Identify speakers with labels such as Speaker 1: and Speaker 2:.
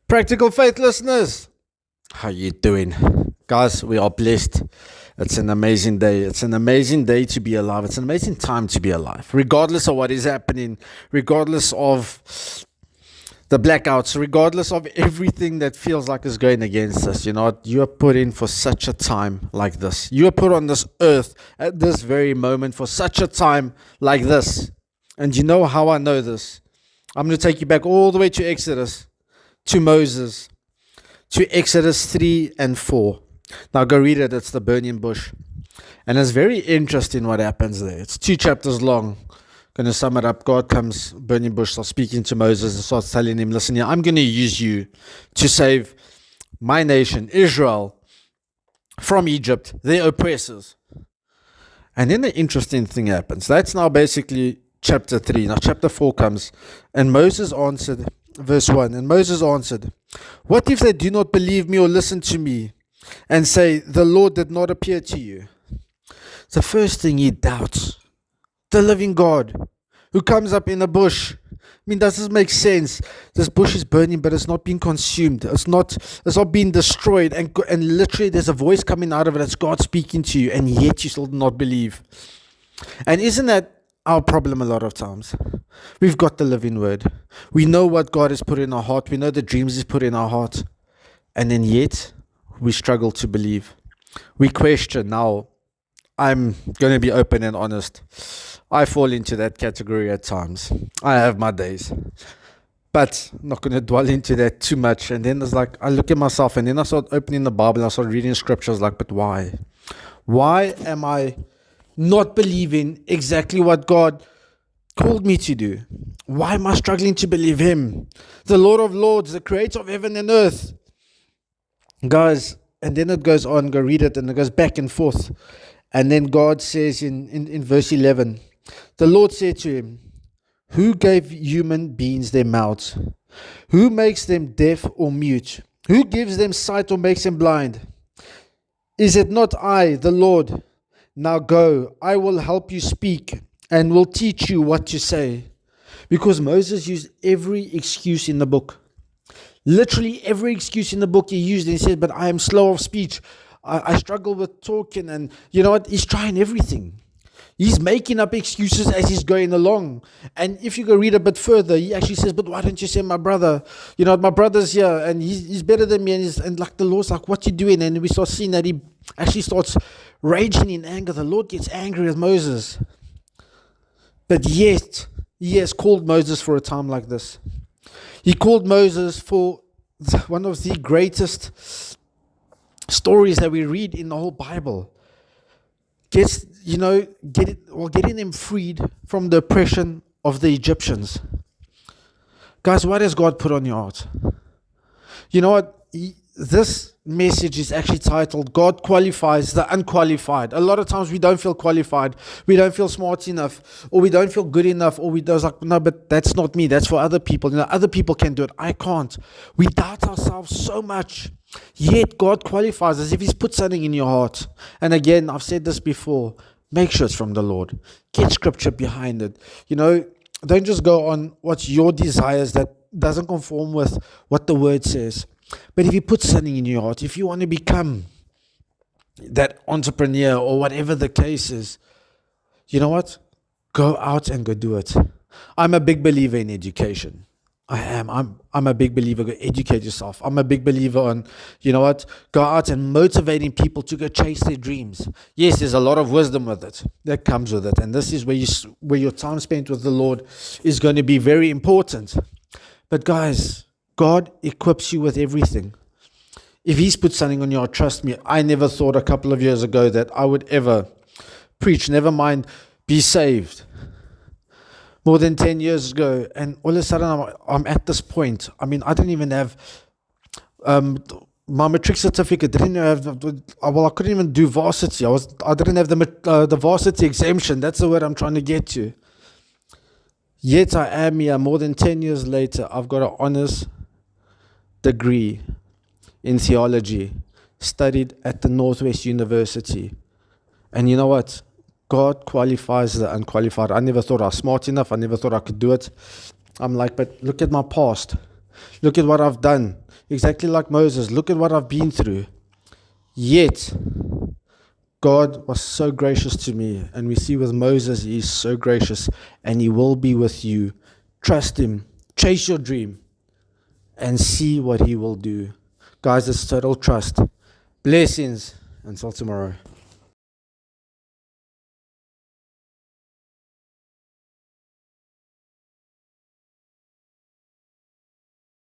Speaker 1: Practical faith listeners, how you doing? Guys, we are blessed. It's an amazing day. It's an amazing day to be alive. It's an amazing time to be alive. Regardless of what is happening, regardless of the blackouts, regardless of everything that feels like is going against us, you know what? You are put in for such a time like this. You are put on this earth at this very moment for such a time like this. And you know how I know this? I'm going to take you back all the way to Exodus, to Moses, to Exodus 3 and 4. Now go read it. It's the burning bush. And it's very interesting what happens there. It's 2 chapters long. Going to sum it up. God comes, burning bush, starts speaking to Moses and starts telling him, listen here, I'm going to use you to save my nation, Israel, from Egypt, their oppressors. And then the interesting thing happens. That's now basically chapter 3. Now chapter 4 comes, and Moses answered, verse 1, and Moses answered, what if they do not believe me or listen to me and say, the Lord did not appear to you? The first thing he doubts, the living God who comes up in a bush. I mean, does this make sense? This bush is burning, but it's not being consumed. It's not being destroyed. And literally there's a voice coming out of it. It's God speaking to you, and yet you still do not believe. And isn't that our problem a lot of times? We've got the living word. We know what God has put in our heart. We know the dreams He's put in our heart. And then yet we struggle to believe. We question. Now, I'm going to be open and honest. I fall into that category at times. I have my days. But I'm not going to dwell into that too much. And then it's like, I look at myself and then I start opening the Bible and I start reading scriptures like, but why? Why am I not believing exactly what God called me to do? Why am I struggling to believe Him? The Lord of Lords, the creator of heaven and earth. Guys, and then it goes on, go read it, and it goes back and forth. And then God says in verse 11, the Lord said to him, who gave human beings their mouths? Who makes them deaf or mute? Who gives them sight or makes them blind? Is it not I, the Lord? Now go, I will help you speak and will teach you what to say. Because Moses used every excuse in the book. Literally every excuse in the book he used. And he said, but I am slow of speech. I struggle with talking. And you know what? He's trying everything. He's making up excuses as he's going along. And if you go read a bit further, he actually says, but why don't you send my brother? You know, my brother's here and he's better than me. And like the Lord's like, what you doing? And we start seeing that he actually starts raging in anger. The Lord gets angry with Moses. But yet, He has called Moses for a time like this. He called Moses for one of the greatest stories that we read in the whole Bible. Getting them freed from the oppression of the Egyptians. Guys, what has God put on your heart? You know what? This message is actually titled, God qualifies the unqualified. A lot of times we don't feel qualified. We don't feel smart enough, or we don't feel good enough, or we don't like, no, but that's not me. That's for other people. You know, other people can do it. I can't. We doubt ourselves so much. Yet God qualifies as if He's put something in your heart. And again, I've said this before, make sure it's from the Lord. Get scripture behind it. You know, don't just go on what's your desires that doesn't conform with what the word says. But if He puts something in your heart, if you want to become that entrepreneur or whatever the case is, you know what? Go out and go do it. I'm a big believer in education. I am. I'm a big believer. Go educate yourself. I'm a big believer on, you know what? Go out and motivating people to go chase their dreams. Yes, there's a lot of wisdom with it that comes with it. And this is where your time spent with the Lord is going to be very important. But guys, God equips you with everything. If He's put something on your heart, trust me, I never thought a couple of years ago that I would ever preach, never mind be saved. More than 10 years ago, and all of a sudden I'm at this point. I mean, I don't even have my matric certificate. I couldn't even do varsity. I didn't have the varsity exemption. That's the word I'm trying to get to. Yet I am here more than 10 years later. I've got an honors degree in theology, studied at the Northwest University. And you know what? God qualifies the unqualified. I never thought I was smart enough. I never thought I could do it. I'm like, but look at my past. Look at what I've done. Exactly like Moses. Look at what I've been through. Yet, God was so gracious to me. And we see with Moses, he's so gracious. And he will be with you. Trust him. Chase your dream. And see what he will do. Guys, it's total trust. Blessings. Until tomorrow.